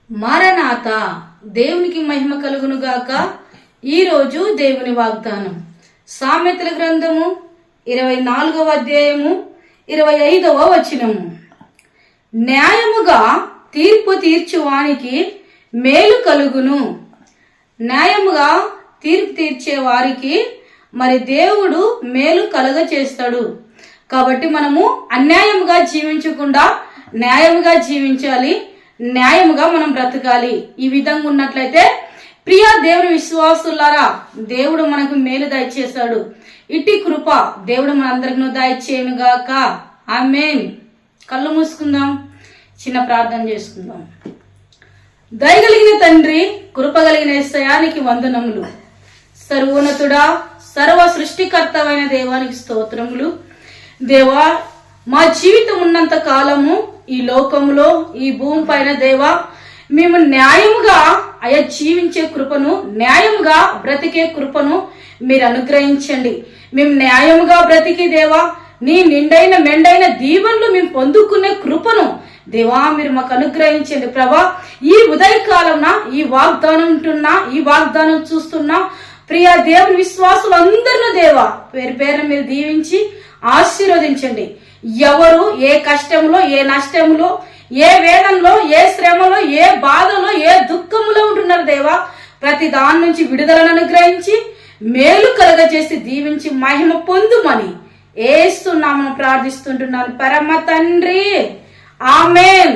Maranatha. దేవునికి మహిమ కలుగునుగాక. ఈరోజు దేవుని వాగ్దానం సామెతల గ్రంథము 24వ అధ్యాయము 25వ వచనము. న్యాయముగా తీర్పు తీర్చువానికి మేలు కలుగును. న్యాయముగా తీర్పు తీర్చే వారికి మరి దేవుడు మేలు కలుగ చేస్తాడు. కాబట్టి మనము అన్యాయముగా జీవించకుండా న్యాయముగా జీవించాలి, న్యాయముగా మనం బ్రతకాలి. ఈ విధంగా ఉన్నట్లయితే ప్రియ దేవుని విశ్వాసులారా, దేవుడు మనకు మేలు దయచేశాడు. ఇట్టి కృప దేవుడు మనందరికీ దయచేయునుగాక. ఆమేన్. కళ్ళు మూసుకుందాం, చిన్న ప్రార్థన చేసుకుందాం. దయగలిగిన తండ్రి, కృపగలిగిన యేసయ్యానికి వందనములు. సర్వోన్నతుడా, సర్వ సృష్టికర్తమైన దేవానికి స్తోత్రములు. దేవా, మా జీవితం ఉన్నంత కాలము ఈ లోకములో, ఈ భూమి పైన దేవా, మేము న్యాయముగా జీవించే కృపను, న్యాయముగా బ్రతికే కృపను మీరు అనుగ్రహించండి. మేము న్యాయముగా బ్రతికి దేవా, నీ నిండైన మెండైన దీవెనలు మేము పొందుకునే కృపను దేవా మీరు మాకు అనుగ్రహించండి. ప్రభా, ఈ ఉదయకాలంన ఈ వాగ్దానం ఉంటున్నా, ఈ వాగ్దానం చూస్తున్నా ప్రియ దేవుని విశ్వాసులు అందరినీ దేవా పేరు పేరు మీరు దీవించి ఆశీర్వదించండి. ఎవరు ఏ కష్టంలో, ఏ నష్టంలో, ఏ వేదనలో, ఏ శ్రమలో, ఏ బాధలో, ఏ దుఃఖంలో ఉంటున్నారు దేవా, ప్రతి దాని నుంచి విడుదలను అనుగ్రహించి మేలు కలగజేసి దీవించి మహిమ పొందుమని యేసు నామమున ప్రార్థిస్తుంటున్నాను పరమ తండ్రి. ఆమేన్.